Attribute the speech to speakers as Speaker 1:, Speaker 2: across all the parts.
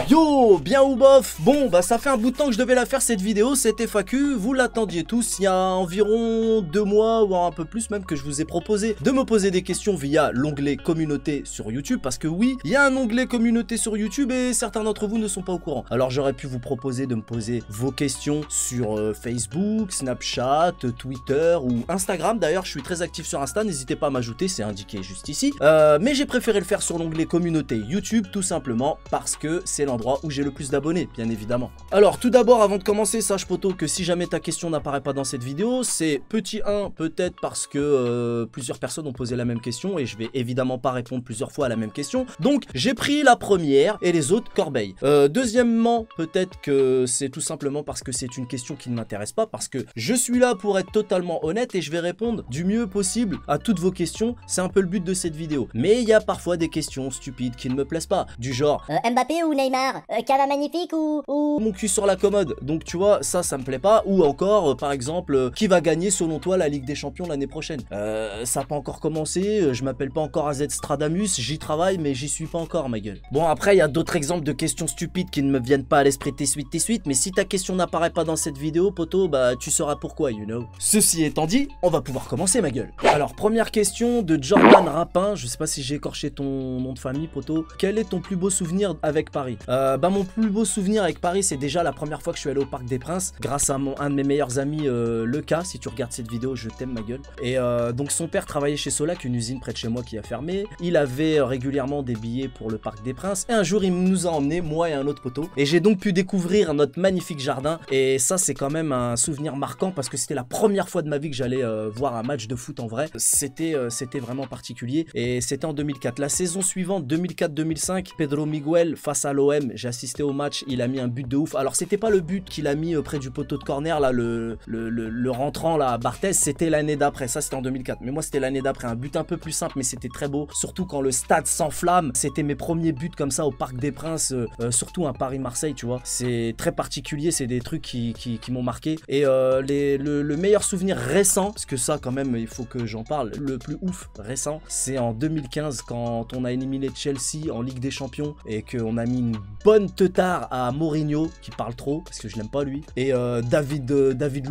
Speaker 1: Yo, bien ou bof? Bon, bah ça fait un bout de temps que je devais la faire cette vidéo, cette FAQ, vous l'attendiez tous, il y a environ 2 mois ou un peu plus même que je vous ai proposé de me poser des questions via l'onglet communauté sur YouTube, parce que oui, il y a un onglet communauté sur YouTube et certains d'entre vous ne sont pas au courant. Alors j'aurais pu vous proposer de me poser vos questions sur Facebook, Snapchat, Twitter ou Instagram. D'ailleurs, je suis très actif sur Insta, n'hésitez pas à m'ajouter, c'est indiqué juste ici. Mais j'ai préféré le faire sur l'onglet communauté YouTube, tout simplement parce que c'est l'endroit où j'ai le plus d'abonnés, bien évidemment. Alors tout d'abord, avant de commencer, sache poto que si jamais ta question n'apparaît pas dans cette vidéo, c'est petit 1, peut-être parce que plusieurs personnes ont posé la même question et je vais évidemment pas répondre plusieurs fois à la même question. Donc j'ai pris la première et les autres corbeilles. Deuxièmement, peut-être que c'est tout simplement parce que c'est une question qui ne m'intéresse pas, parce que je suis là pour être totalement honnête et je vais répondre du mieux possible à toutes vos questions. C'est un peu le but de cette vidéo. Mais il y a parfois des questions stupides qui ne me plaisent pas, du genre
Speaker 2: Mbappé ou Neymar, Cava magnifique ou
Speaker 1: mon cul sur la commode. Donc tu vois, ça me plaît pas. Ou encore, par exemple, qui va gagner selon toi la Ligue des Champions l'année prochaine? Ça n'a pas encore commencé, je m'appelle pas encore AZ Stradamus, j'y travaille mais j'y suis pas encore, ma gueule. Bon, après il y a d'autres exemples de questions stupides qui ne me viennent pas à l'esprit tes suite, mais si ta question n'apparaît pas dans cette vidéo, poto, bah tu sauras pourquoi, you know. Ceci étant dit, on va pouvoir commencer, ma gueule. Alors, première question de Jordan Rapin, je sais pas si j'ai écorché ton nom de famille, poto. Quel est ton plus beau souvenir avec Paris? Bah mon plus beau souvenir avec Paris, c'est déjà la première fois que je suis allé au Parc des Princes, grâce à un de mes meilleurs amis, Lucas. Si tu regardes cette vidéo, je t'aime, ma gueule. Et donc son père travaillait chez Solac, une usine près de chez moi qui a fermé. Il avait régulièrement des billets pour le Parc des Princes. Et un jour, il nous a emmenés, moi et un autre poteau. Et j'ai donc pu découvrir notre magnifique jardin. Et ça, c'est quand même un souvenir marquant parce que c'était la première fois de ma vie que j'allais voir un match de foot en vrai. C'était vraiment particulier. Et c'était en 2004. La saison suivante, 2004-2005, Pedro Miguel face à l'OM, j'ai assisté au match, il a mis un but de ouf. Alors c'était pas le but qu'il a mis près du poteau de corner là, le rentrant là, Barthez, c'était l'année d'après, ça c'était en 2004, mais moi c'était l'année d'après, un but un peu plus simple mais c'était très beau, surtout quand le stade s'enflamme. C'était mes premiers buts comme ça au Parc des Princes, surtout un Paris-Marseille, tu vois, c'est très particulier, c'est des trucs qui m'ont marqué. Et le meilleur souvenir récent, parce que ça quand même il faut que j'en parle, le plus ouf récent, c'est en 2015 quand on a éliminé Chelsea en Ligue des Champions et qu'on a mis une bonne teutard à Mourinho qui parle trop parce que je l'aime pas lui. Et David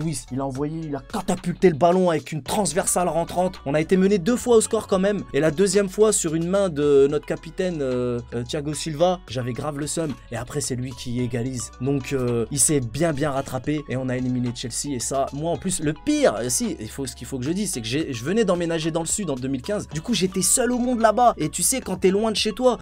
Speaker 1: Luiz, il a catapulté le ballon avec une transversale rentrante. On a été mené 2 fois au score quand même. Et la deuxième fois sur une main de notre capitaine Thiago Silva, j'avais grave le seum. Et après c'est lui qui égalise. Donc il s'est bien rattrapé et on a éliminé Chelsea. Et ça, moi en plus, le pire, si, ce qu'il faut que je dise, c'est que je venais d'emménager dans le sud en 2015. Du coup j'étais seul au monde là-bas. Et tu sais, quand t'es loin de chez toi,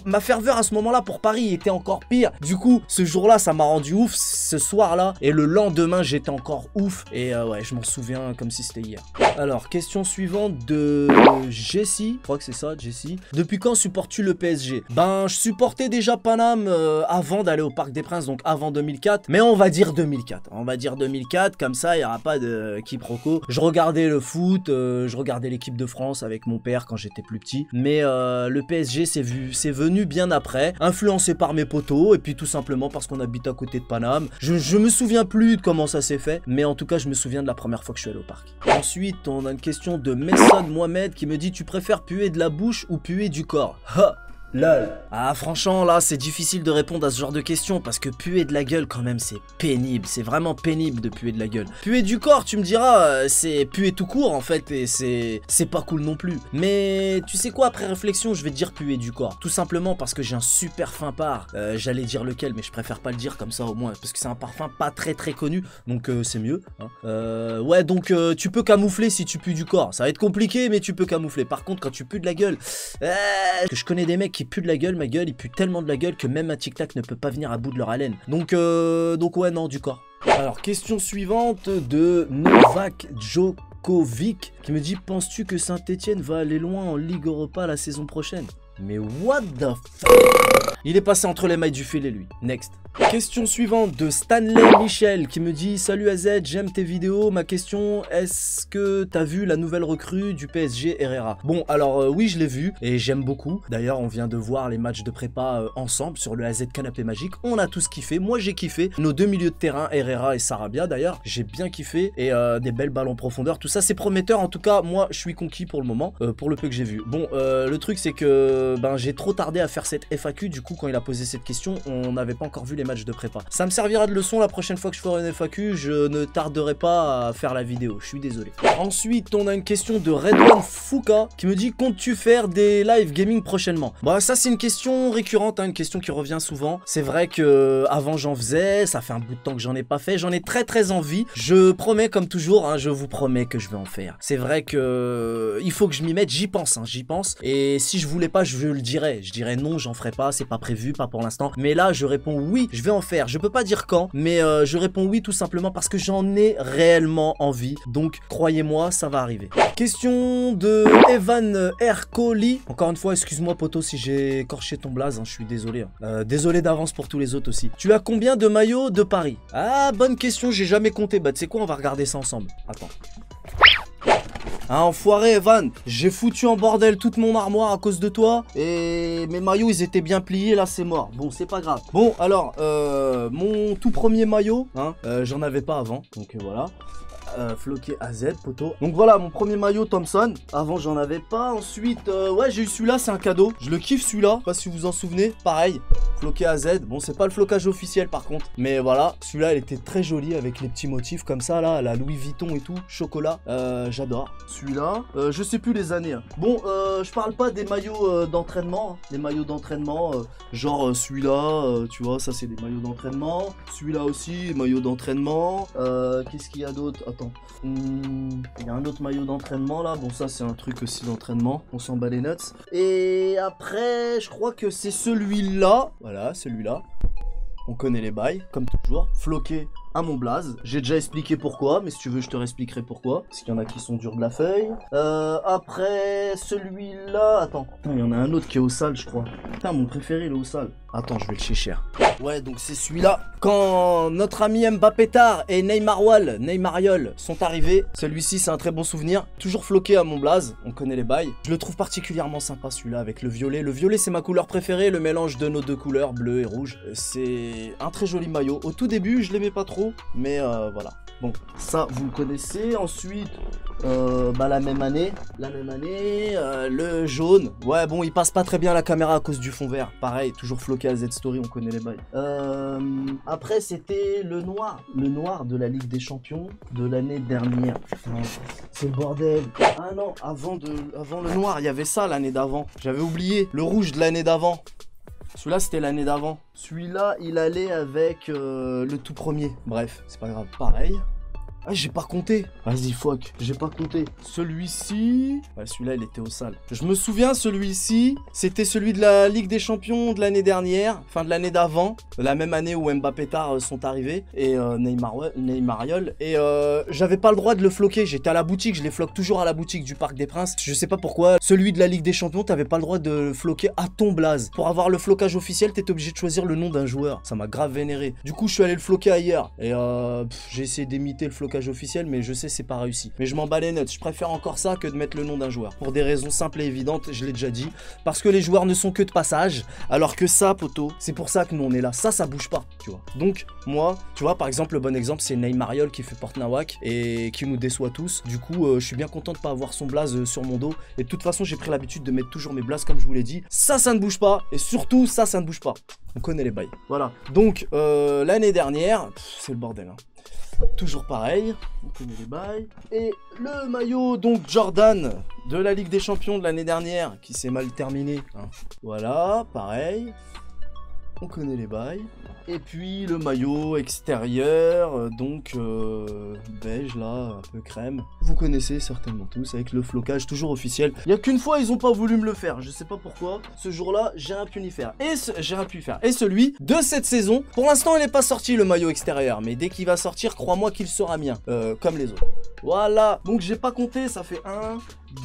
Speaker 1: ma ferveur à ce moment-là pour Paris était encore pire. Du coup, ce jour-là, ça m'a rendu ouf, ce soir-là. Et le lendemain, j'étais encore ouf. Et ouais, je m'en souviens comme si c'était hier. Alors, question suivante de Jessie. Je crois que c'est ça, Jessie. Depuis quand supportes-tu le PSG? Ben, je supportais déjà Paname avant d'aller au Parc des Princes, donc avant 2004. Mais on va dire 2004. On va dire 2004, comme ça, il n'y aura pas de quiproquo. Je regardais le foot, je regardais l'équipe de France avec mon père quand j'étais plus petit. Mais le PSG, c'est venu bien après, influencé par mes potos, et puis tout simplement parce qu'on habite à côté de Paname. Je me souviens plus de comment ça s'est fait, mais en tout cas je me souviens de la première fois que je suis allé au parc. Ensuite on a une question de Messon Mohamed qui me dit: tu préfères puer de la bouche ou puer du corps? Ha! LOL. Ah franchement là c'est difficile de répondre à ce genre de questions parce que puer de la gueule quand même c'est pénible, c'est vraiment pénible de puer de la gueule. Puer du corps tu me diras c'est puer tout court en fait et c'est pas cool non plus. Mais tu sais quoi, après réflexion je vais te dire puer du corps. Tout simplement parce que j'ai un super fin part, j'allais dire lequel mais je préfère pas le dire comme ça au moins parce que c'est un parfum pas très connu donc c'est mieux hein. Ouais donc tu peux camoufler si tu pues du corps, ça va être compliqué mais tu peux camoufler. Par contre quand tu pues de la gueule, que je connais des mecs qui puent de la gueule, ma gueule, ils puent tellement de la gueule que même un tic-tac ne peut pas venir à bout de leur haleine. Donc ouais, non, du corps. Alors, question suivante de Novak Djokovic qui me dit: penses-tu que Saint-Etienne va aller loin en Ligue Europa la saison prochaine? Mais what the fuck? Il est passé entre les mailles du filet, lui. Next. Question suivante de Stanley Michel qui me dit: Salut AZ, j'aime tes vidéos. Ma question, est-ce que t'as vu la nouvelle recrue du PSG, Herrera? Bon, alors oui, je l'ai vu et j'aime beaucoup. D'ailleurs, on vient de voir les matchs de prépa ensemble sur le AZ Canapé Magique. On a tous kiffé. Moi, j'ai kiffé. Nos deux milieux de terrain, Herrera et Sarabia, d'ailleurs, j'ai bien kiffé. Et des belles balles en profondeur. Tout ça, c'est prometteur. En tout cas, moi, je suis conquis pour le moment, pour le peu que j'ai vu. Bon, le truc, c'est que j'ai trop tardé à faire cette FAQ. Du coup, quand il a posé cette question, on n'avait pas encore vu les matchs de prépa. Ça me servira de leçon la prochaine fois que je ferai une FAQ, je ne tarderai pas à faire la vidéo, je suis désolé. Ensuite, on a une question de Redwan Fouka qui me dit: comptes-tu faire des live gaming prochainement? Bah ça c'est une question récurrente, hein, une question qui revient souvent. C'est vrai que avant j'en faisais, ça fait un bout de temps que j'en ai pas fait, j'en ai très envie. Je promets comme toujours, hein, je vous promets que je vais en faire. C'est vrai que il faut que je m'y mette, j'y pense, hein, j'y pense. Et si je voulais pas, je le dirais. Je dirais non, j'en ferai pas, c'est pas prévu, pas pour l'instant. Mais là, je réponds oui, je vais en faire. Je peux pas dire quand, mais je réponds oui tout simplement parce que j'en ai réellement envie. Donc, croyez-moi, ça va arriver. Question de Evan Ercoli. Encore une fois, excuse-moi poto si j'ai écorché ton blaze, hein, je suis désolé. Hein. Désolé d'avance pour tous les autres aussi. Tu as combien de maillots de Paris? Ah, bonne question, j'ai jamais compté. Bah, tu sais quoi, on va regarder ça ensemble. Attends. Ah, enfoiré Evan, j'ai foutu en bordel toute mon armoire à cause de toi. Et mes maillots ils étaient bien pliés, là c'est mort. Bon, c'est pas grave. Bon, alors, mon tout premier maillot, hein, j'en avais pas avant. Donc voilà. Floqué AZ, poteau. Donc voilà, mon premier maillot Thompson. Avant, j'en avais pas. Ensuite, ouais, j'ai eu celui-là, c'est un cadeau. Je le kiffe celui-là. Pas si vous vous en souvenez. Pareil, floqué AZ. Bon, c'est pas le flocage officiel par contre. Mais voilà, celui-là, il était très joli avec les petits motifs comme ça, là, la Louis Vuitton et tout. Chocolat. J'adore. Celui-là, je sais plus les années. Hein. Bon, je parle pas des maillots d'entraînement. Hein. Les maillots d'entraînement, genre celui-là, tu vois, ça c'est des maillots d'entraînement. Celui-là aussi, maillot d'entraînement. Qu'est-ce qu'il y a d'autre? Attends. Il y a un autre maillot d'entraînement là. Bon, ça c'est un truc aussi d'entraînement. On s'en bat les nuts. Et après, je crois que c'est celui-là. Voilà, celui-là. On connaît les bails, comme toujours. Floqué à mon blaze. J'ai déjà expliqué pourquoi, mais si tu veux, je te réexpliquerai pourquoi. Parce qu'il y en a qui sont durs de la feuille. Après, celui-là... Attends. Il y en a un autre qui est au sale, je crois. Putain, mon préféré, il est au sale. Attends, je vais le chercher. Ouais, donc c'est celui-là. Quand notre ami Mbappé Tard et Neymariol sont arrivés, celui-ci, c'est un très bon souvenir. Toujours floqué à mon blaze. On connaît les bails. Je le trouve particulièrement sympa, celui-là, avec le violet. Le violet, c'est ma couleur préférée. Le mélange de nos deux couleurs, bleu et rouge. C'est un très joli maillot. Au tout début, je l'aimais pas trop. Mais voilà. Bon, ça vous le connaissez. Ensuite, la même année, le jaune. Ouais, bon, il passe pas très bien à la caméra à cause du fond vert. Pareil, toujours floqué à Z-Story, on connaît les bails. Après, c'était le noir de la Ligue des Champions de l'année dernière. C'est le bordel. Ah non, avant le noir, il y avait ça l'année d'avant. J'avais oublié. Le rouge de l'année d'avant. Celui-là, c'était l'année d'avant. Celui-là, il allait avec le tout premier. Bref, c'est pas grave. Pareil. Ah, j'ai pas compté. Vas-y, fuck. J'ai pas compté. Celui-ci... Ouais, celui-là, il était au sale. Je me souviens, celui-ci, c'était celui de la Ligue des Champions de l'année dernière. Enfin, de l'année d'avant. La même année où Mbappé Tard sont arrivés. Et Neymariol. Et j'avais pas le droit de le floquer. J'étais à la boutique. Je les floque toujours à la boutique du Parc des Princes. Je sais pas pourquoi. Celui de la Ligue des Champions, t'avais pas le droit de le floquer à ton blaze. Pour avoir le flocage officiel, t'étais obligé de choisir le nom d'un joueur. Ça m'a grave vénéré. Du coup, je suis allé le floquer ailleurs. Et j'ai essayé d'imiter le flocage officiel, mais je sais c'est pas réussi. Mais je m'en bats les nuts, je préfère encore ça que de mettre le nom d'un joueur. Pour des raisons simples et évidentes, je l'ai déjà dit. Parce que les joueurs ne sont que de passage, alors que ça, poto, c'est pour ça que nous on est là. Ça bouge pas, tu vois. Donc, moi, tu vois, par exemple, le bon exemple, c'est Neymariol qui fait porte nawak et qui nous déçoit tous. Du coup, je suis bien content de pas avoir son blaze sur mon dos. Et de toute façon, j'ai pris l'habitude de mettre toujours mes blazes comme je vous l'ai dit. Ça ne bouge pas. Et surtout, ça ne bouge pas. On connaît les bails. Voilà. Donc, l'année dernière, c'est le bordel, hein. Toujours pareil, on connaît les bails. Et le maillot donc Jordan de la Ligue des Champions de l'année dernière qui s'est mal terminé. Hein. Voilà, pareil. On connaît les bails. Et puis le maillot extérieur, donc beige là, un peu crème. Vous connaissez certainement tous, avec le flocage toujours officiel. Il n'y a qu'une fois ils ont pas voulu me le faire, je sais pas pourquoi. Ce jour-là, j'ai rien pu y faire. J'ai rien pu faire. Et celui de cette saison, pour l'instant il n'est pas sorti le maillot extérieur, mais dès qu'il va sortir, crois-moi qu'il sera mien, comme les autres. Voilà, donc j'ai pas compté, ça fait 1,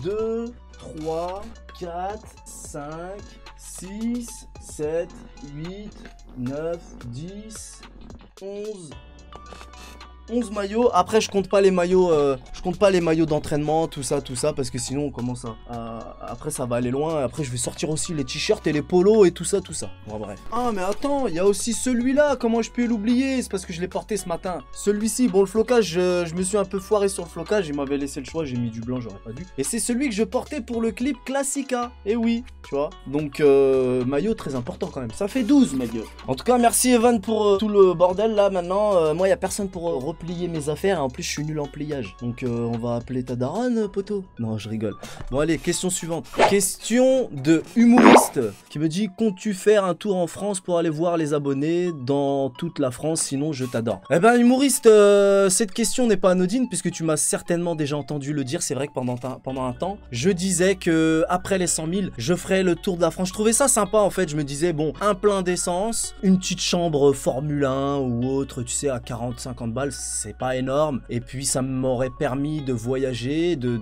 Speaker 1: 2, 3, 4, 5, 6, 7, 8, 9, 10, 11 maillots. Après je compte pas les maillots d'entraînement, tout ça, parce que sinon on commence après ça va aller loin. Après je vais sortir aussi les t-shirts et les polos et tout ça. Bon bref. Ah mais attends, il y a aussi celui-là, comment je peux l'oublier? C'est parce que je l'ai porté ce matin. Celui-ci, bon le flocage, je me suis un peu foiré sur le flocage, il m'avait laissé le choix, j'ai mis du blanc, j'aurais pas dû. Et c'est celui que je portais pour le clip Classica. Et oui, tu vois. Donc maillot très important quand même. Ça fait 12 maillots. En tout cas merci Evan pour tout le bordel là. Maintenant moi il y a personne pour replier mes affaires, et en plus je suis nul en pliage. Donc on va appeler ta daronne, poteau. Non je rigole. Bon allez, question suivante. Question de humoriste qui me dit: comptes-tu faire un tour en France pour aller voir les abonnés dans toute la France, sinon je t'adore? Eh ben humoriste, cette question n'est pas anodine puisque tu m'as certainement déjà entendu le dire. C'est vrai que pendant un temps je disais que après les 100 000 je ferais le tour de la France. Je trouvais ça sympa en fait. Je me disais bon, un plein d'essence, une petite chambre Formule 1 ou autre, tu sais, à 40-50 balles, c'est pas énorme. Et puis ça m'aurait permis de voyager, de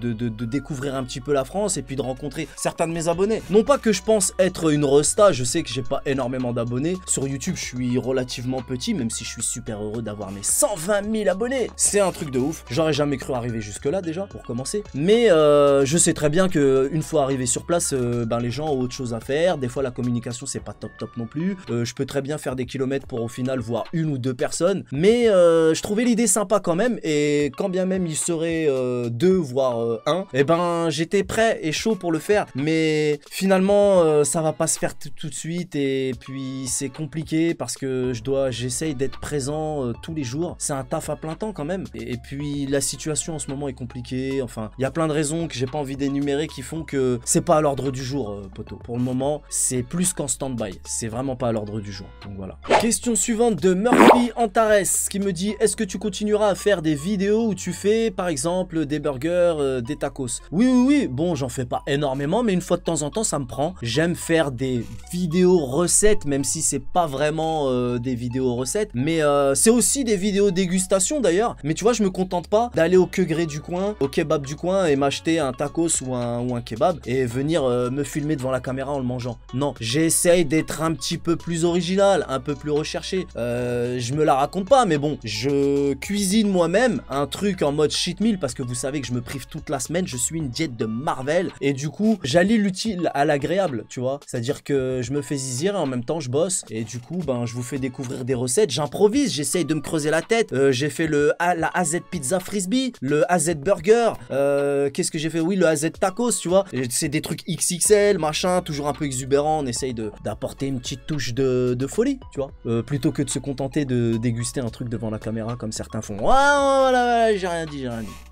Speaker 1: découvrir un petit peu la France et puis de rencontrer certains de mes abonnés. Non pas que je pense être une resta, je sais que j'ai pas énormément d'abonnés. Sur YouTube, je suis relativement petit, même si je suis super heureux d'avoir mes 120 000 abonnés. C'est un truc de ouf. J'aurais jamais cru arriver jusque là déjà, pour commencer. Mais je sais très bien que une fois arrivé sur place, ben les gens ont autre chose à faire. Des fois la communication c'est pas top non plus. Je peux très bien faire des kilomètres pour au final voir une ou deux personnes. Mais je trouvais l'idée sympa quand même, et quand bien même il serait 2 voire 1, et ben j'étais prêt et chaud pour le faire, mais finalement ça va pas se faire tout de suite, et puis c'est compliqué parce que j'essaye d'être présent tous les jours. C'est un taf à plein temps quand même, et puis la situation en ce moment est compliquée. Enfin il y a plein de raisons que j'ai pas envie d'énumérer qui font que c'est pas à l'ordre du jour, poteau. Pour le moment c'est plus qu'en stand-by, c'est vraiment pas à l'ordre du jour. Donc voilà. Question suivante de Murphy Antares qui me dit: est-ce que tu continueras à faire des vidéos où tu fais par exemple des burgers, des tacos? Oui, bon j'en fais pas énormément, mais une fois de temps en temps ça me prend. J'aime faire des vidéos recettes, même si c'est pas vraiment des vidéos recettes, mais c'est aussi des vidéos dégustation d'ailleurs. Mais tu vois, je me contente pas d'aller au queugré du coin, au kebab du coin et m'acheter un tacos ou un kebab et venir me filmer devant la caméra en le mangeant. Non, j'essaye d'être un petit peu plus original, un peu plus recherché. Je me la raconte pas, mais bon, je cuisine moi-même un truc en mode cheat meal parce que vous savez que je me prive toute la semaine, je suis une diète de Marvel, et du coup j'allie l'utile à l'agréable, tu vois, c'est à dire que je me fais zizir et en même temps je bosse, et du coup ben je vous fais découvrir des recettes, j'improvise, j'essaye de me creuser la tête. J'ai fait la AZ pizza frisbee, le AZ burger, qu'est-ce que j'ai fait? Oui, le AZ tacos, tu vois, c'est des trucs XXL machin, toujours un peu exubérant. On essaye d'apporter une petite touche de folie, tu vois, plutôt que de se contenter de déguster un truc devant la caméra comme certains font. Voilà, j'ai rien dit.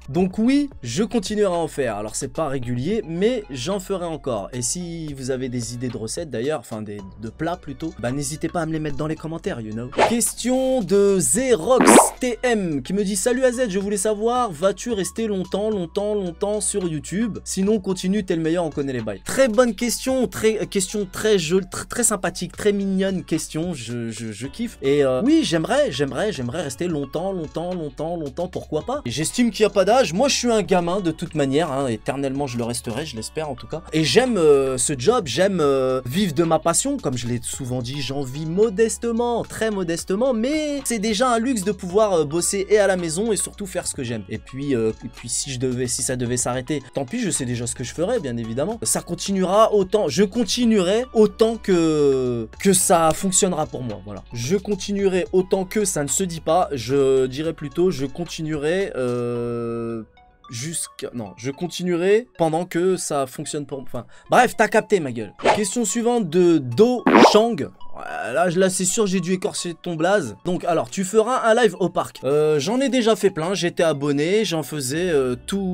Speaker 1: Donc oui, je continuerai à en faire. Alors c'est pas régulier, mais j'en ferai encore. Et si vous avez des idées de recettes d'ailleurs, enfin de plats plutôt, bah n'hésitez pas à me les mettre dans les commentaires, you know. Question de ZeroxTM qui me dit: salut AZ, je voulais savoir, vas-tu rester longtemps sur YouTube? Sinon continue, t'es le meilleur, on connaît les bails. Très bonne question, question très jolie, très sympathique, très mignonne question, je kiffe. Et oui, j'aimerais rester longtemps, pourquoi pas. J'estime qu'il n'y a pas d'âge. Moi je suis un gamin de toute manière, hein, éternellement je le resterai, je l'espère en tout cas. Et j'aime ce job, j'aime vivre de ma passion, comme je l'ai souvent dit, j'en vis modestement, très modestement, mais c'est déjà un luxe de pouvoir bosser et à la maison et surtout faire ce que j'aime. Et puis si ça devait s'arrêter, tant pis, je sais déjà ce que je ferais, bien évidemment. Ça continuera autant, je continuerai autant que ça fonctionnera pour moi, voilà. Je continuerai autant que ça ne se dit pas, je dirais plutôt je continuerai je continuerai pendant que ça fonctionne pour... Enfin, bref, t'as capté ma gueule. Question suivante de Do Chang. Là c'est sûr, j'ai dû écorcher ton blaze. Donc alors, tu feras un live au parc. J'en ai déjà fait plein, j'étais abonné, j'en faisais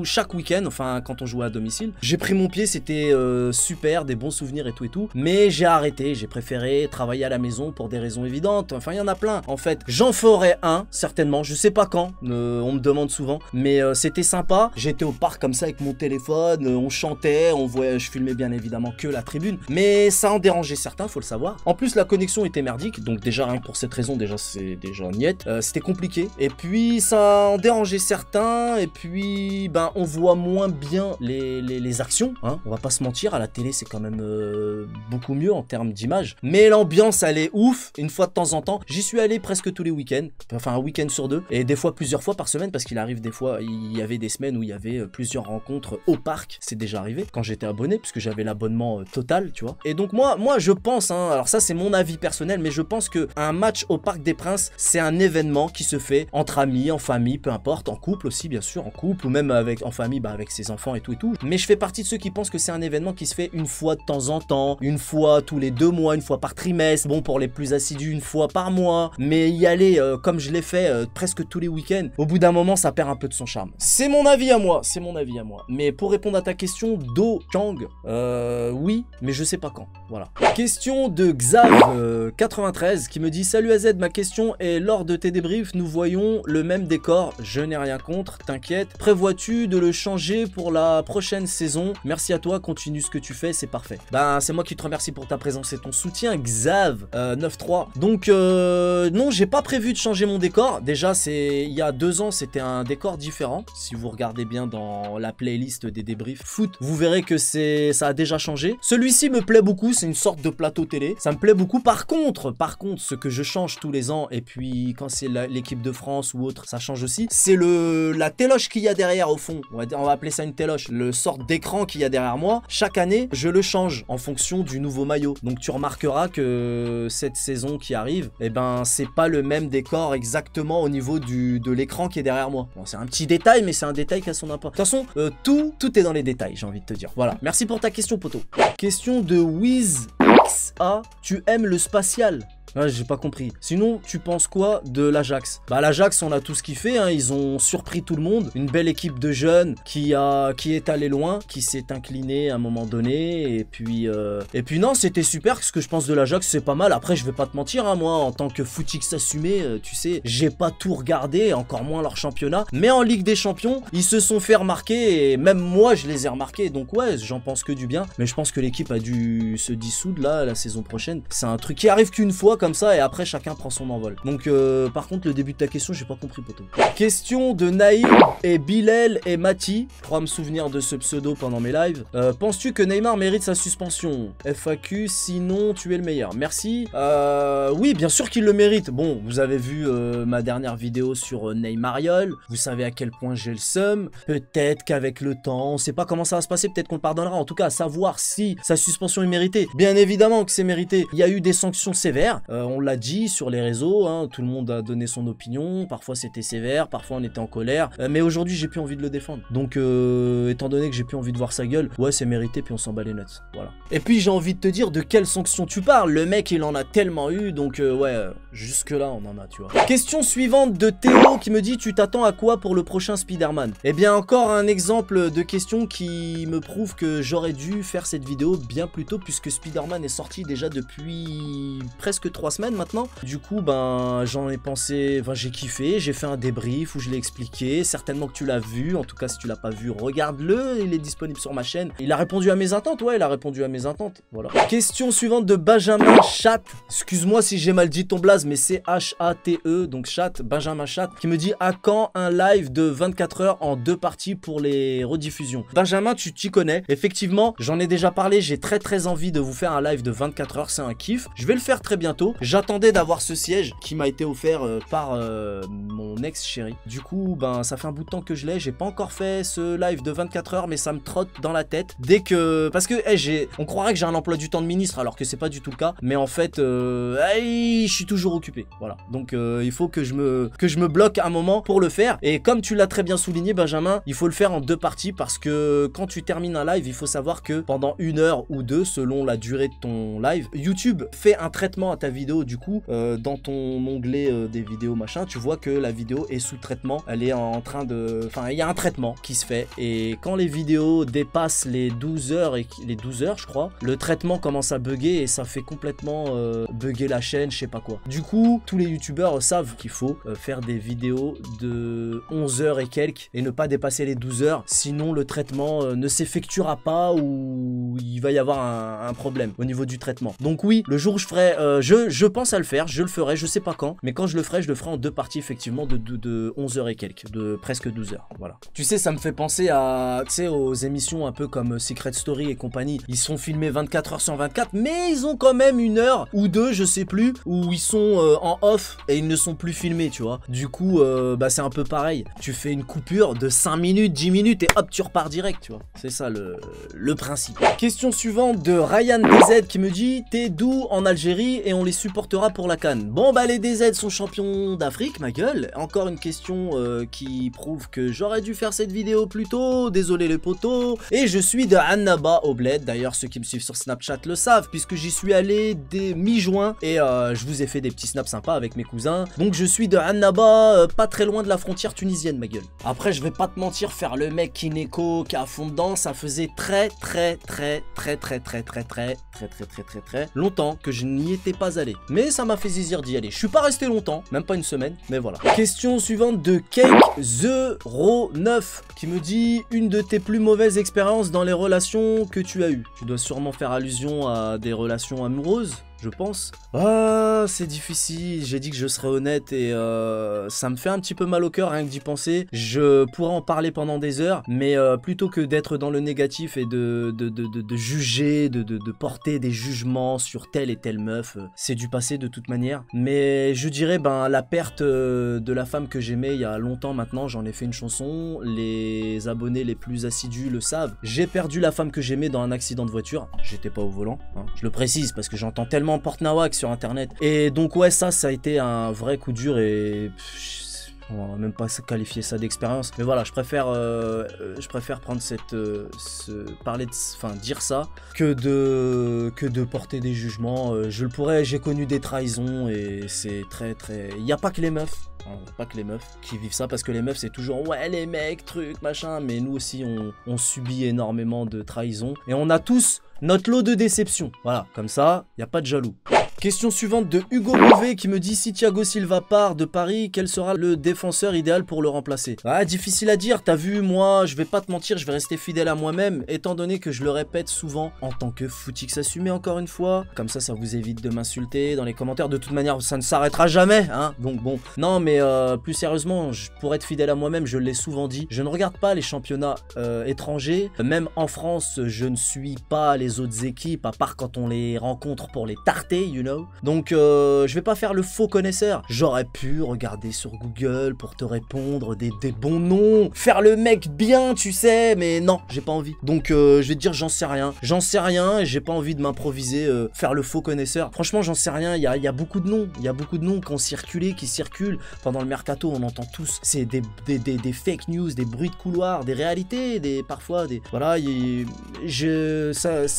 Speaker 1: chaque week-end, enfin quand on jouait à domicile. J'ai pris mon pied, c'était super, des bons souvenirs et tout. Mais j'ai arrêté, j'ai préféré travailler à la maison pour des raisons évidentes. Enfin, il y en a plein. En fait, j'en ferai un, certainement, je sais pas quand, on me demande souvent. Mais c'était sympa, j'étais au parc comme ça avec mon téléphone, on chantait, je filmais bien évidemment que la tribune. Mais ça en dérangeait certains, faut le savoir. En plus, la connexion était merdique, donc déjà rien que pour cette raison, déjà c'est déjà niette. C'était compliqué. Et puis ça en dérangeait certains, et puis ben on voit moins bien les actions, hein. On va pas se mentir, à la télé c'est quand même beaucoup mieux en termes d'image. Mais l'ambiance elle est ouf, une fois de temps en temps. J'y suis allé presque tous les week-ends, enfin un week-end sur deux, et des fois plusieurs fois par semaine, parce qu'il arrive des fois, il y avait des semaines où il y avait plusieurs rencontres au parc. C'est déjà arrivé quand j'étais abonné, puisque j'avais l'abonnement total, tu vois. Et donc moi je pense, hein, alors ça c'est mon avis personnel, mais je pense que un match au Parc des Princes, c'est un événement qui se fait entre amis, en famille, peu importe, en couple aussi bien sûr, en couple, ou même en famille, bah, avec ses enfants et tout. Mais je fais partie de ceux qui pensent que c'est un événement qui se fait une fois de temps en temps, une fois tous les 2 mois, une fois par trimestre, bon pour les plus assidus, une fois par mois, mais y aller comme je l'ai fait presque tous les week-ends, au bout d'un moment ça perd un peu de son charme. C'est mon avis à moi, c'est mon avis à moi. Mais pour répondre à ta question, Do Kang, oui, mais je sais pas quand, voilà. Question de Xav93 qui me dit: salut AZ, ma question est, lors de tes débriefs, nous voyons le même décor, je n'ai rien contre, t'inquiète. Prévois-tu de le changer pour la prochaine saison? Merci à toi, continue ce que tu fais, c'est parfait. Ben, c'est moi qui te remercie pour ta présence et ton soutien, Xav 93. Donc, non, j'ai pas prévu de changer mon décor. Déjà, il y a 2 ans, c'était un décor différent. Si vous regardez bien dans la playlist des débriefs foot, vous verrez que ça a déjà changé. Celui-ci me plaît beaucoup, c'est une sorte de plateau télé. Ça me plaît beaucoup. Par contre, ce que je change tous les ans, et puis quand c'est l'équipe de France ou autre, ça change aussi, c'est la téloche qu'il y a derrière au fond. On va appeler ça une téloche. Le sort d'écran qu'il y a derrière moi, chaque année, je le change en fonction du nouveau maillot. Donc tu remarqueras que cette saison qui arrive, eh ben c'est pas le même décor exactement au niveau de l'écran qui est derrière moi. Bon, c'est un petit détail, mais c'est un détail qui a son importance. De toute façon, tout est dans les détails, j'ai envie de te dire. Voilà. Merci pour ta question, poto. Question de WizXA. Tu aimes le spatial? Ouais, j'ai pas compris. Sinon, tu penses quoi de l'Ajax? Bah, l'Ajax, on a tous kiffé, hein. Ils ont surpris tout le monde. Une belle équipe de jeunes qui est allée loin, qui s'est inclinée à un moment donné. Et puis non, c'était super. Ce que je pense de l'Ajax, c'est pas mal. Après, je vais pas te mentir, hein, moi, en tant que footix assumé, tu sais, j'ai pas tout regardé, encore moins leur championnat. Mais en Ligue des Champions, ils se sont fait remarquer. Et même moi, je les ai remarqués. Donc, ouais, j'en pense que du bien. Mais je pense que l'équipe a dû se dissoudre, là, la saison prochaine. C'est un truc qui arrive qu'une fois, comme ça, et après chacun prend son envol. Donc par contre, le début de ta question, j'ai pas compris, poto. Question de Naïm et Bilal et Mati. Je crois me souvenir de ce pseudo pendant mes lives. Penses-tu que Neymar mérite sa suspension? FAQ, sinon tu es le meilleur. Merci. Oui, bien sûr qu'il le mérite. Bon, vous avez vu ma dernière vidéo sur Neymariol. Vous savez à quel point j'ai le seum. Peut-être qu'avec le temps, on sait pas comment ça va se passer. Peut-être qu'on le pardonnera. En tout cas, à savoir si sa suspension est méritée. Bien évidemment que c'est mérité. Il y a eu des sanctions sévères. On l'a dit sur les réseaux, hein, tout le monde a donné son opinion, parfois c'était sévère, parfois on était en colère, mais aujourd'hui j'ai plus envie de le défendre. Donc étant donné que j'ai plus envie de voir sa gueule, ouais c'est mérité, puis on s'en bat les nuts, voilà. Et puis j'ai envie de te dire de quelle sanction tu parles, le mec il en a tellement eu, donc ouais, jusque là on en a, tu vois. Question suivante de Théo qui me dit: tu t'attends à quoi pour le prochain Spider-Man? Eh bien encore un exemple de question qui me prouve que j'aurais dû faire cette vidéo bien plus tôt, puisque Spider-Man est sorti déjà depuis presque 3 semaines maintenant. Du coup, ben, j'en ai pensé, enfin, j'ai kiffé, j'ai fait un débrief où je l'ai expliqué. Certainement que tu l'as vu. En tout cas, si tu l'as pas vu, regarde-le. Il est disponible sur ma chaîne. Il a répondu à mes attentes. Ouais, il a répondu à mes attentes. Voilà. Question suivante de Benjamin Chat. Excuse-moi si j'ai mal dit ton blaze, mais c'est H-A-T-E. Donc, Chat, Benjamin Chat, qui me dit: à quand un live de 24 heures en 2 parties pour les rediffusions? Benjamin, tu t'y connais. Effectivement, j'en ai déjà parlé. J'ai très envie de vous faire un live de 24 heures. C'est un kiff. Je vais le faire très bientôt. J'attendais d'avoir ce siège qui m'a été offert par mon ex-chérie. Du coup, ben, ça fait un bout de temps que je l'ai. J'ai pas encore fait ce live de 24 heures, mais ça me trotte dans la tête. Dès que... Parce que, on croirait que j'ai un emploi du temps de ministre, alors que c'est pas du tout le cas. Mais en fait, je suis toujours occupé. Voilà. Donc, il faut que je me bloque un moment pour le faire. Et comme tu l'as très bien souligné, Benjamin, il faut le faire en 2 parties, parce que quand tu termines un live, il faut savoir que pendant 1 heure ou 2, selon la durée de ton live, YouTube fait un traitement à ta ta vidéo, du coup, dans ton onglet des vidéos machin, tu vois que la vidéo est sous traitement. Elle est en train de... Enfin, il y a un traitement qui se fait. Et quand les vidéos dépassent les 12 heures, je crois, le traitement commence à bugger et ça fait complètement bugger la chaîne, je sais pas quoi. Du coup, tous les youtubeurs savent qu'il faut faire des vidéos de 11 heures et quelques et ne pas dépasser les 12 heures. Sinon, le traitement ne s'effectuera pas ou il va y avoir un problème au niveau du traitement. Donc oui, le jour où je ferai... je pense à le faire, je le ferai, je sais pas quand, mais quand je le ferai en deux parties effectivement de 11 heures et quelques, de presque 12 heures, voilà. Tu sais, ça me fait penser à, tu sais, aux émissions un peu comme Secret Story et compagnie. Ils sont filmés 24 heures sur 24, mais ils ont quand même une heure ou deux, je sais plus, où ils sont en off et ils ne sont plus filmés, tu vois. Du coup, bah c'est un peu pareil. Tu fais une coupure de 5 minutes, 10 minutes et hop, tu repars direct, tu vois. C'est ça le principe. Question suivante de Ryan DZ qui me dit « T'es d'où en Algérie et on les supportera pour la CAN ?» Bon bah les DZ sont champions d'Afrique, ma gueule. Encore une question qui prouve que j'aurais dû faire cette vidéo plus tôt. Désolé les potos. Et je suis de Annaba au Bled. D'ailleurs ceux qui me suivent sur Snapchat le savent puisque j'y suis allé dès mi-juin et je vous ai fait des petits snaps sympas avec mes cousins. Donc je suis de Annaba, pas très loin de la frontière tunisienne, ma gueule. Après je vais pas te mentir, faire le mec Kineko qui est à fond dedans, ça faisait très longtemps que je n'y étais pas allé. Mais ça m'a fait zizir d'y aller. Je suis pas resté longtemps, même pas une semaine, mais voilà. Question suivante de Cake09 qui me dit « Une de tes plus mauvaises expériences dans les relations que tu as eues ?» Tu dois sûrement faire allusion à des relations amoureuses, je pense. Ah, c'est difficile. J'ai dit que je serais honnête et ça me fait un petit peu mal au cœur rien que d'y penser. Je pourrais en parler pendant des heures, mais plutôt que d'être dans le négatif et de juger, de porter des jugements sur telle et telle meuf, c'est du passé de toute manière. Mais je dirais, ben, la perte de la femme que j'aimais il y a longtemps maintenant, j'en ai fait une chanson. Les abonnés les plus assidus le savent. J'ai perdu la femme que j'aimais dans un accident de voiture. J'étais pas au volant, hein. Je le précise parce que j'entends tellement porte-nawak sur internet. Et donc ouais, ça a été un vrai coup dur et on va même pas qualifier ça d'expérience. Mais voilà, je préfère prendre dire ça que de porter des jugements. Je le pourrais, j'ai connu des trahisons et c'est très. Il n'y a pas que les meufs. Hein, pas que les meufs qui vivent ça, parce que les meufs c'est toujours ouais les mecs, trucs, machin. Mais nous aussi on subit énormément de trahisons et on a tous notre lot de déception. Voilà, comme ça, il n'y a pas de jaloux. Question suivante de Hugo Bouvet qui me dit « Si Thiago Silva part de Paris, quel sera le défenseur idéal pour le remplacer ?» Ah, difficile à dire, t'as vu, moi, je vais pas te mentir, je vais rester fidèle à moi-même, étant donné que je le répète souvent en tant que footix assumé encore une fois. Comme ça vous évite de m'insulter dans les commentaires. De toute manière, ça ne s'arrêtera jamais, hein. Donc bon, non, mais plus sérieusement, pour être fidèle à moi-même, je l'ai souvent dit, je ne regarde pas les championnats étrangers. Même en France, je ne suis pas les autres équipes, à part quand on les rencontre pour les tarter, you know. Donc je vais pas faire le faux connaisseur. J'aurais pu regarder sur Google pour te répondre des bons noms, faire le mec bien, tu sais, mais non, j'ai pas envie. Donc je vais te dire j'en sais rien et j'ai pas envie de m'improviser, faire le faux connaisseur. Franchement j'en sais rien, il y a beaucoup de noms, qui ont circulé, qui circulent pendant le mercato, on entend tous, c'est des fake news, des bruits de couloir, des réalités, parfois des voilà,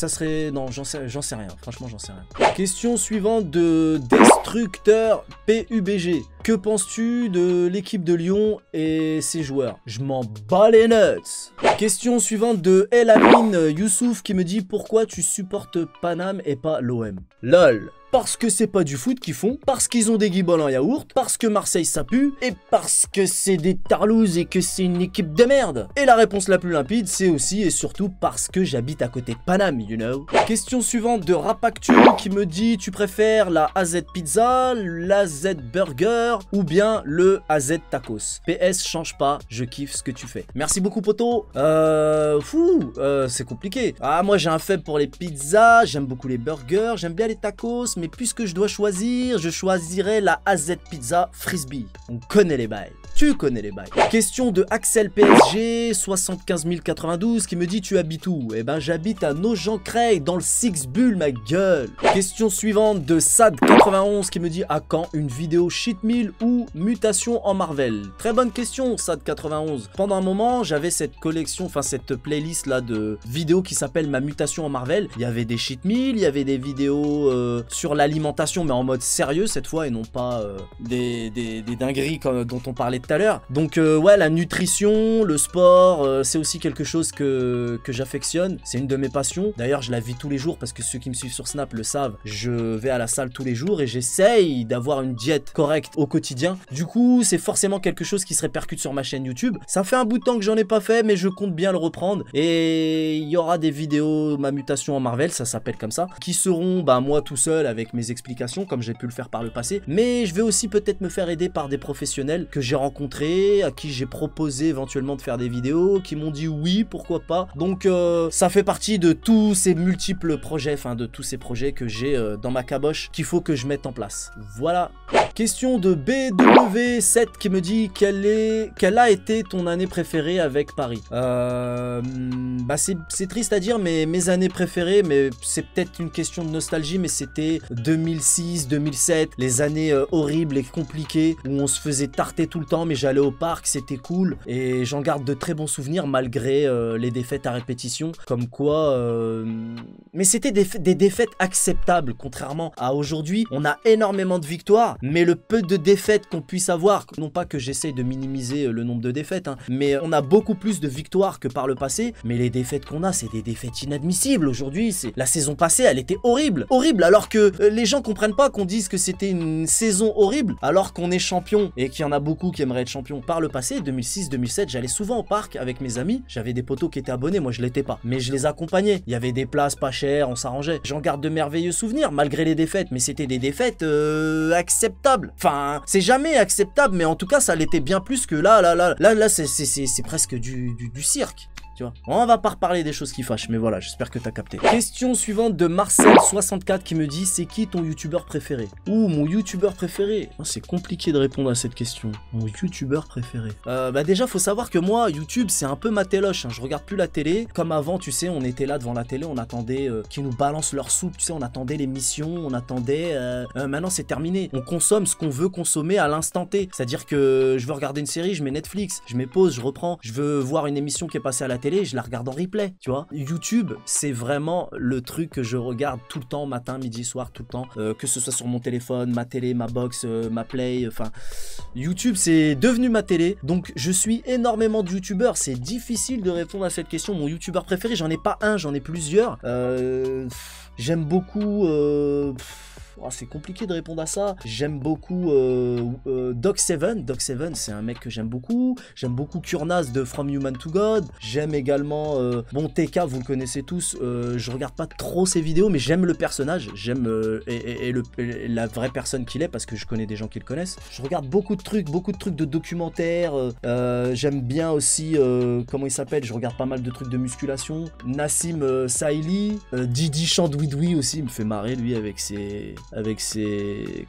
Speaker 1: ça serait, non, j'en sais rien, franchement j'en sais rien. Question suivante de Destructeur PUBG. Que penses-tu de l'équipe de Lyon et ses joueurs? Je m'en bats les nuts. Question suivante de El Amin Youssouf qui me dit « Pourquoi tu supportes Paname et pas l'OM ?» LOL. Parce que c'est pas du foot qu'ils font, parce qu'ils ont des guiboles en yaourt, parce que Marseille ça pue, et parce que c'est des tarlouses et que c'est une équipe de merde. Et la réponse la plus limpide, c'est aussi et surtout parce que j'habite à côté de Paname, you know. Question suivante de Rapactu qui me dit « Tu préfères la AZ Pizza, l'AZ Burger ou bien le AZ Tacos ?» PS, change pas, je kiffe ce que tu fais. Merci beaucoup poto. C'est compliqué. Ah, moi j'ai un faible pour les pizzas, j'aime beaucoup les burgers, j'aime bien les tacos, mais puisque je dois choisir, je choisirais la AZ Pizza Frisbee. On connaît les bails. Tu connais les bails. Question de Axel PSG 75 092 qui me dit tu habites où? Eh ben j'habite à Nogent-Creil dans le Six Bull ma gueule. Question suivante de Sad91 qui me dit à quand une vidéo Cheat Meal ou mutation en Marvel? Très bonne question Sad91. Pendant un moment j'avais cette collection, enfin cette playlist là de vidéos qui s'appelle ma mutation en Marvel. Il y avait des Cheat Meal, il y avait des vidéos sur l'alimentation mais en mode sérieux cette fois et non pas des dingueries comme, dont on parlait tout à l'heure. Donc ouais, la nutrition, le sport, c'est aussi quelque chose que j'affectionne. C'est une de mes passions. D'ailleurs, je la vis tous les jours parce que ceux qui me suivent sur Snap le savent. Je vais à la salle tous les jours et j'essaye d'avoir une diète correcte au quotidien. Du coup, c'est forcément quelque chose qui se répercute sur ma chaîne YouTube. Ça fait un bout de temps que j'en ai pas fait, mais je compte bien le reprendre. Et il y aura des vidéos, ma mutation en Marvel, ça s'appelle comme ça, qui seront bah, moi tout seul avec mes explications, comme j'ai pu le faire par le passé. Mais je vais aussi peut-être me faire aider par des professionnels que j'ai rencontrés, à qui j'ai proposé éventuellement de faire des vidéos, qui m'ont dit oui, pourquoi pas. Donc ça fait partie de tous ces multiples projets, enfin de tous ces projets que j'ai dans ma caboche qu'il faut que je mette en place. Voilà. Question de BW7 qui me dit quelle a été ton année préférée avec Paris? Bah c'est triste à dire, mais mes années préférées, mais c'est peut-être une question de nostalgie, mais c'était 2006, 2007, les années horribles et compliquées où on se faisait tarter tout le temps, mais j'allais au parc, c'était cool et j'en garde de très bons souvenirs malgré les défaites à répétition. Comme quoi, mais c'était des défaites acceptables, contrairement à aujourd'hui. On a énormément de victoires, mais le peu de défaites qu'on puisse avoir, non pas que j'essaye de minimiser le nombre de défaites, hein, mais on a beaucoup plus de victoires que par le passé. Mais les défaites qu'on a, c'est des défaites inadmissibles. Aujourd'hui, la saison passée, elle était horrible, horrible, alors que les gens comprennent pas qu'on dise que c'était une saison horrible, alors qu'on est champion et qu'il y en a beaucoup qui aimeraient être champion. Par le passé, 2006-2007, j'allais souvent au parc avec mes amis. J'avais des potos qui étaient abonnés, moi je l'étais pas, mais je les accompagnais. Il y avait des places pas chères, on s'arrangeait. J'en garde de merveilleux souvenirs malgré les défaites, mais c'était des défaites acceptables. Enfin, c'est jamais acceptable, mais en tout cas, ça l'était bien plus que là, c'est presque du cirque. Tu vois, on va pas reparler des choses qui fâchent, mais voilà, j'espère que t'as capté. Question suivante de Marcel64 qui me dit c'est qui ton youtubeur préféré? Ouh, mon youtubeur préféré. Oh, c'est compliqué de répondre à cette question. Mon youtubeur préféré. Bah déjà, faut savoir que moi, YouTube, c'est un peu ma téloche, hein. Je regarde plus la télé. Comme avant, tu sais, on était là devant la télé, on attendait qu'ils nous balancent leur soupe, tu sais, on attendait l'émission, on attendait... maintenant, c'est terminé. On consomme ce qu'on veut consommer à l'instant T. C'est-à-dire que je veux regarder une série, je mets Netflix, je mets pause, je reprends. Je veux voir une émission qui est passée à la télé, je la regarde en replay, tu vois. YouTube, c'est vraiment le truc que je regarde tout le temps, matin, midi, soir, tout le temps, que ce soit sur mon téléphone, ma télé, ma box, ma play, enfin, YouTube, c'est devenu ma télé, donc je suis énormément de youtubeurs. C'est difficile de répondre à cette question. Mon youtubeur préféré, j'en ai pas un, j'en ai plusieurs. J'aime beaucoup... Oh, c'est compliqué de répondre à ça. J'aime beaucoup Doc7. Doc7, c'est un mec que j'aime beaucoup. J'aime beaucoup Kurnaz de From Human to God. J'aime également... bon, TK, vous le connaissez tous. Je regarde pas trop ses vidéos, mais j'aime le personnage. J'aime la vraie personne qu'il est, parce que je connais des gens qui le connaissent. Je regarde beaucoup de trucs de documentaires. J'aime bien aussi... comment il s'appelle? Je regarde pas mal de trucs de musculation. Nassim Saïli. Didi Chandouidoui aussi, il me fait marrer, lui, avec ses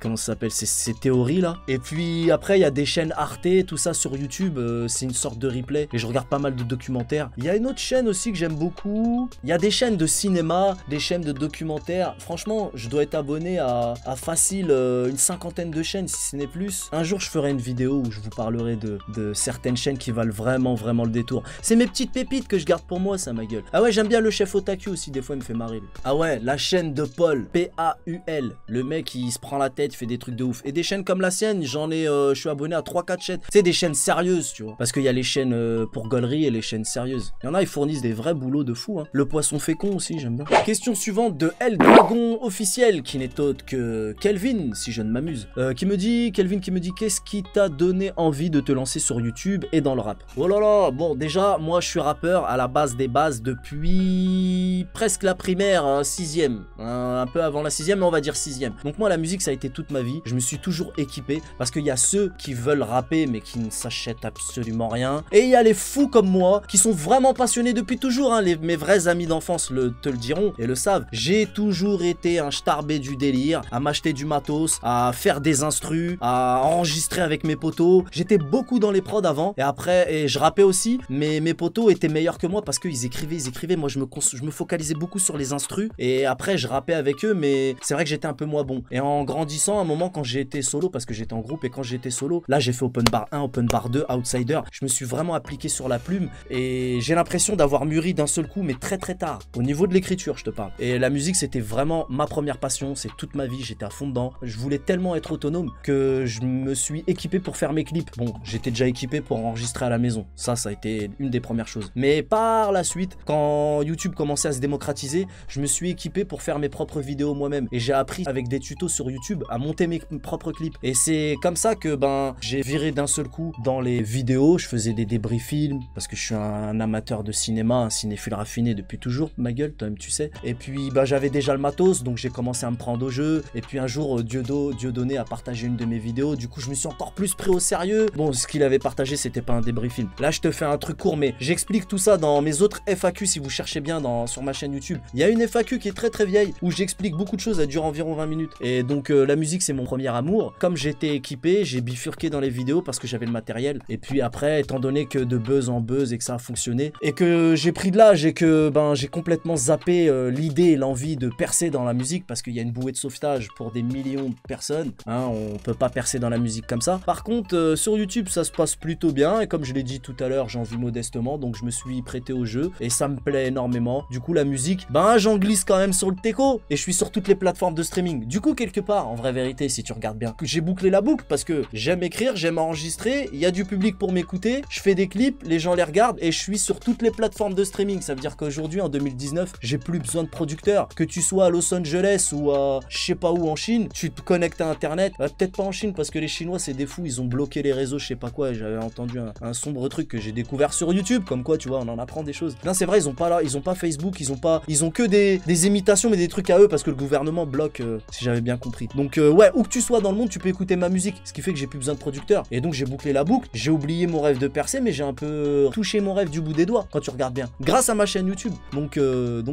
Speaker 1: comment ça s'appelle, ces théories là. Et puis après il y a des chaînes Arte, tout ça sur YouTube, c'est une sorte de replay et je regarde pas mal de documentaires. Il y a une autre chaîne aussi que j'aime beaucoup. Il y a des chaînes de cinéma, des chaînes de documentaires. Franchement, je dois être abonné à facile une cinquantaine de chaînes si ce n'est plus. Un jour je ferai une vidéo où je vous parlerai de certaines chaînes qui valent vraiment le détour. C'est mes petites pépites que je garde pour moi, ça, ma gueule. Ah ouais, j'aime bien le chef Otaku aussi, des fois il me fait marrer lui. Ah ouais, la chaîne de Paul, Paul. Le mec, il se prend la tête, il fait des trucs de ouf. Et des chaînes comme la sienne, je suis abonné à 3-4 chaînes. C'est des chaînes sérieuses, tu vois. Parce qu'il y a les chaînes pour gaulerie et les chaînes sérieuses. Il y en a, ils fournissent des vrais boulots de fou, hein. Le poisson fécond aussi, j'aime bien. Question suivante de El Dragon officiel, qui n'est autre que Kelvin, si je ne m'amuse. Kelvin qui me dit, qu'est-ce qui t'a donné envie de te lancer sur YouTube et dans le rap? Oh là là, bon, déjà, moi, je suis rappeur à la base des bases depuis presque la primaire, 6ème. Un peu avant la 6ème, mais on va dire 6ème. 6ème. Donc moi la musique ça a été toute ma vie, je me suis toujours équipé parce qu'il y a ceux qui veulent rapper mais qui ne s'achètent absolument rien, et il y a les fous comme moi qui sont vraiment passionnés depuis toujours, hein. Mes vrais amis d'enfance te le diront et le savent. J'ai toujours été un starbé du délire, à m'acheter du matos, à faire des instrus, à enregistrer avec mes potos. J'étais beaucoup dans les prods avant et après, et je rappais aussi, mais mes potos étaient meilleurs que moi parce qu'ils écrivaient. Moi je me focalisais beaucoup sur les instrus et après je rappais avec eux, mais c'est vrai que j'étais un peu moins bon. Et en grandissant, à un moment quand j'ai été solo, parce que j'étais en groupe, et quand j'étais solo, là j'ai fait Open Bar 1, Open Bar 2, Outsider, je me suis vraiment appliqué sur la plume et j'ai l'impression d'avoir mûri d'un seul coup, mais très très tard, au niveau de l'écriture je te parle. Et la musique c'était vraiment ma première passion, c'est toute ma vie, j'étais à fond dedans. Je voulais tellement être autonome que je me suis équipé pour faire mes clips. Bon, j'étais déjà équipé pour enregistrer à la maison, ça a été une des premières choses. Mais par la suite, quand YouTube commençait à se démocratiser, je me suis équipé pour faire mes propres vidéos moi-même. Et j'ai appris avec des tutos sur YouTube à monter mes propres clips. Et c'est comme ça que j'ai viré d'un seul coup dans les vidéos. Je faisais des débris films parce que je suis un amateur de cinéma, un cinéphile raffiné depuis toujours, ma gueule, toi-même tu sais. Et puis j'avais déjà le matos, donc j'ai commencé à me prendre au jeu. Et puis un jour, Dieudonné a partagé une de mes vidéos. Du coup, je me suis encore plus pris au sérieux. Bon, ce qu'il avait partagé, c'était pas un débris film. Là, je te fais un truc court, mais j'explique tout ça dans mes autres FAQ si vous cherchez bien sur ma chaîne YouTube. Il y a une FAQ qui est très très vieille où j'explique beaucoup de choses, elle dure environ 20 minutes. Et donc la musique c'est mon premier amour. Comme j'étais équipé, j'ai bifurqué dans les vidéos parce que j'avais le matériel. Et puis après, étant donné que de buzz en buzz et que ça a fonctionné et que j'ai pris de l'âge et que j'ai complètement zappé l'idée et l'envie de percer dans la musique parce qu'il y a une bouée de sauvetage pour des millions de personnes, hein, on peut pas percer dans la musique comme ça. Par contre sur YouTube ça se passe plutôt bien et comme je l'ai dit tout à l'heure, j'en vis modestement, donc je me suis prêté au jeu et ça me plaît énormément. Du coup la musique, j'en glisse quand même sur le teco et je suis sur toutes les plateformes de streaming. Du coup quelque part, en vraie vérité, si tu regardes bien, j'ai bouclé la boucle parce que j'aime écrire, j'aime enregistrer, il y a du public pour m'écouter, je fais des clips, les gens les regardent et je suis sur toutes les plateformes de streaming. Ça veut dire qu'aujourd'hui en 2019, j'ai plus besoin de producteurs. Que tu sois à Los Angeles ou à je sais pas où en Chine, tu te connectes à internet, peut-être pas en Chine parce que les Chinois c'est des fous, ils ont bloqué les réseaux, je sais pas quoi, et j'avais entendu un sombre truc que j'ai découvert sur YouTube, comme quoi tu vois, on en apprend des choses. Non, c'est vrai, ils ont pas Facebook, ils ont que des imitations mais des trucs à eux parce que le gouvernement bloque, si j'avais bien compris. Donc ouais, où que tu sois dans le monde, tu peux écouter ma musique, ce qui fait que j'ai plus besoin de producteurs. Et donc j'ai bouclé la boucle, j'ai oublié mon rêve de percer, mais j'ai un peu touché mon rêve du bout des doigts quand tu regardes bien, grâce à ma chaîne YouTube. Donc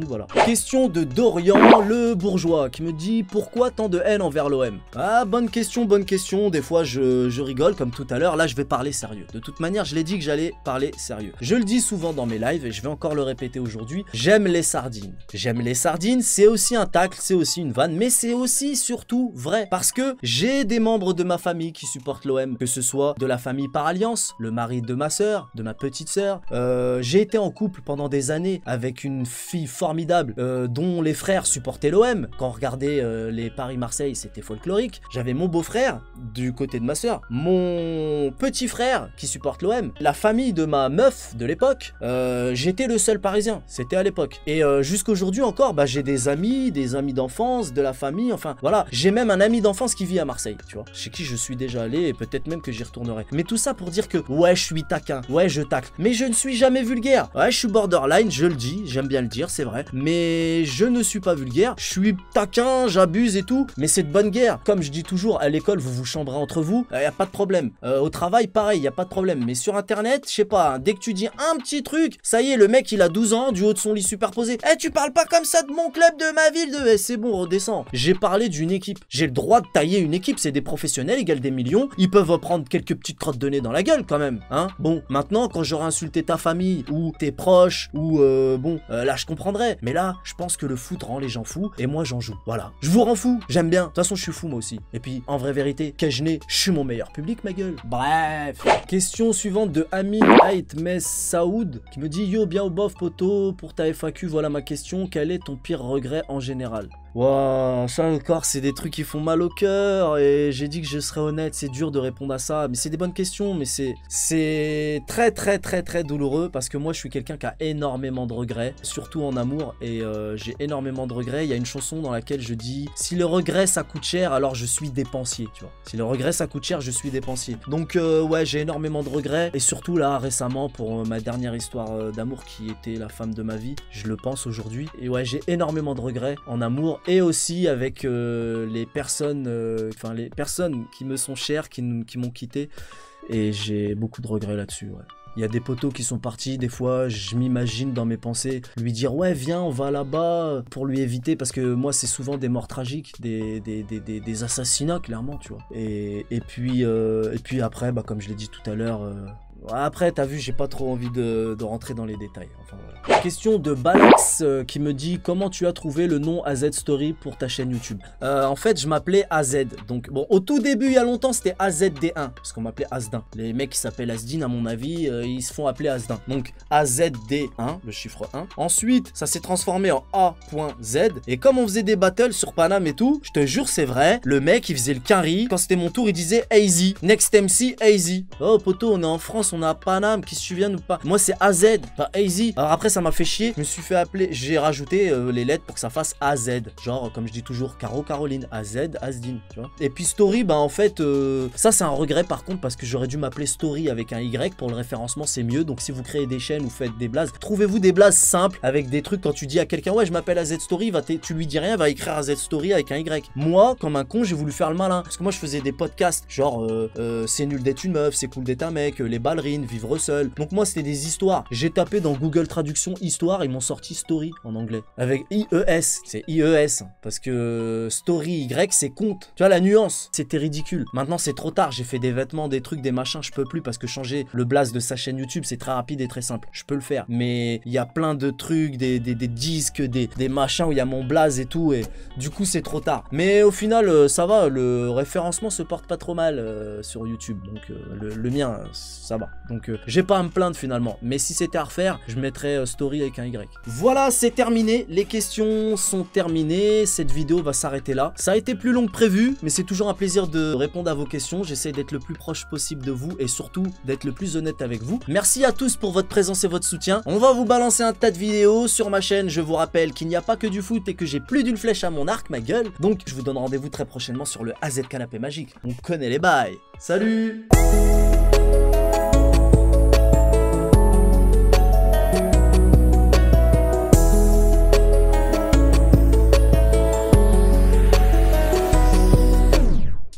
Speaker 1: voilà. Question de Dorian le bourgeois qui me dit pourquoi tant de haine envers l'OM. Ah, bonne question. Des fois je rigole comme tout à l'heure. Là je vais parler sérieux. De toute manière, je l'ai dit que j'allais parler sérieux. Je le dis souvent dans mes lives et je vais encore le répéter aujourd'hui. J'aime les sardines. J'aime les sardines, c'est aussi un tacle, c'est aussi une vanne, mais c'est aussi surtout vrai parce que j'ai des membres de ma famille qui supportent l'OM, que ce soit de la famille par alliance, le mari de ma soeur, de ma petite soeur. J'ai été en couple pendant des années avec une fille formidable dont les frères supportaient l'OM. Quand on regardait les Paris-Marseille, c'était folklorique. J'avais mon beau-frère du côté de ma soeur, mon petit frère qui supporte l'OM, la famille de ma meuf de l'époque. J'étais le seul parisien, c'était à l'époque. Et jusqu'aujourd'hui encore, j'ai des amis d'enfance, de la famille, enfin voilà. J'ai même un ami d'enfance qui vit à Marseille, tu vois, chez qui je suis déjà allé et peut-être même que j'y retournerai. Mais tout ça pour dire que ouais, je suis taquin, ouais, je tacle, mais je ne suis jamais vulgaire. Ouais, je suis borderline, je le dis, j'aime bien le dire, c'est vrai, mais je ne suis pas vulgaire, je suis taquin, j'abuse et tout, mais c'est de bonne guerre. Comme je dis toujours, à l'école, vous vous chambrez entre vous, y a pas de problème. Au travail, pareil, y a pas de problème. Mais sur internet, je sais pas, dès que tu dis un petit truc, ça y est, le mec, il a 12 ans, du haut de son lit superposé. Tu parles pas comme ça de mon club, de ma ville, c'est bon, redescends. J'ai parlé d'une équipe. J'ai le droit de tailler une équipe, c'est des professionnels, ils gagnent des millions, ils peuvent prendre quelques petites crottes de nez dans la gueule quand même, hein. Bon, maintenant, quand j'aurai insulté ta famille, ou tes proches, ou là, je comprendrais. Mais là, je pense que le foot rend les gens fous, et moi, j'en joue. Voilà. Je vous rends fou, j'aime bien. De toute façon, je suis fou, moi aussi. Et puis, en vraie vérité, qu'ai-je né, je suis mon meilleur public, ma gueule. Bref. Question suivante de Amin Aitmes Saoud, qui me dit yo, bien au bof, poto, pour ta FAQ, voilà ma question. Quel est ton pire regret en général? Waouh, ça encore, c'est des trucs qui font mal au cœur et j'ai dit que je serais honnête, c'est dur de répondre à ça, mais c'est des bonnes questions, mais c'est très douloureux parce que moi je suis quelqu'un qui a énormément de regrets, surtout en amour et j'ai énormément de regrets. Il y a une chanson dans laquelle je dis si le regret ça coûte cher, alors je suis dépensier, tu vois. Si le regret ça coûte cher, je suis dépensier. Donc ouais, j'ai énormément de regrets et surtout là récemment pour ma dernière histoire d'amour qui était la femme de ma vie, je le pense aujourd'hui et ouais, j'ai énormément de regrets en amour. et aussi avec les personnes qui me sont chères, qui m'ont quitté. Et j'ai beaucoup de regrets là-dessus, ouais. Il y a des potos qui sont partis, des fois je m'imagine dans mes pensées lui dire ouais viens on va là-bas pour lui éviter, parce que moi c'est souvent des morts tragiques, des assassinats clairement tu vois. Et puis après comme je l'ai dit tout à l'heure, après t'as vu j'ai pas trop envie de rentrer dans les détails. Enfin, voilà. Question de Balax qui me dit comment tu as trouvé le nom AZ Story pour ta chaîne YouTube. En fait je m'appelais AZ, donc bon au tout début il y a longtemps c'était AZD1 parce qu'on m'appelait Asdin. Les mecs qui s'appellent Asdin à mon avis ils se font appeler Asdin. Donc AZD1, le chiffre 1. Ensuite ça s'est transformé en A.Z et comme on faisait des battles sur Paname et tout, je te jure c'est vrai, le mec il faisait le quinri, quand c'était mon tour il disait AZ, Next MC AZ. Oh poto on est en France, on est à Paname, qui se souviennent ou pas. Moi c'est AZ, pas AZ. Alors après ça m'a fait chier, je me suis fait appeler, j'ai rajouté les lettres pour que ça fasse AZ. Genre comme je dis toujours, Caro Caroline, AZ, Asdin, tu vois. Et puis Story, bah en fait, ça c'est un regret par contre parce que j'aurais dû m'appeler Story avec un Y, pour le référencement c'est mieux. Donc si vous créez des chaînes ou faites des blazes, trouvez-vous des blazes simples avec des trucs quand tu dis à quelqu'un ouais je m'appelle AZ Story, tu lui dis rien, va écrire AZ Story avec un Y. Moi, comme un con, j'ai voulu faire le malin. Parce que moi je faisais des podcasts, genre c'est nul d'être une meuf, c'est cool d'être un mec, les ballerines, vivre seul. Donc moi c'était des histoires. J'ai tapé dans Google Traduction histoire, ils m'ont sorti Story en anglais. Avec IES, c'est IES. Parce que Story Y c'est compte. Tu vois la nuance, c'était ridicule. Maintenant c'est trop tard, j'ai fait des vêtements, des trucs, des machins, je peux plus parce que changer le blaze de sa chaîne YouTube c'est très rapide et très simple. Je peux le faire. Mais il y a plein de trucs, des disques, des machins où il y a mon blaze et tout. Et du coup c'est trop tard. Mais au final ça va, le référencement se porte pas trop mal sur YouTube. Donc le mien ça va. Donc j'ai pas à me plaindre finalement. Mais si c'était à refaire, je mettrais Story avec un Y. Voilà, c'est terminé. Les questions sont terminées. Cette vidéo va s'arrêter là. Ça a été plus long que prévu, mais c'est toujours un plaisir de répondre à vos questions. J'essaie d'être le plus proche possible de vous et surtout d'être le plus honnête avec vous. Merci à tous pour votre présence et votre soutien. On va vous balancer un tas de vidéos sur ma chaîne. Je vous rappelle qu'il n'y a pas que du foot et que j'ai plus d'une flèche à mon arc, ma gueule. Donc je vous donne rendez-vous très prochainement sur le AZ Canapé Magique. On connaît les bails. Salut!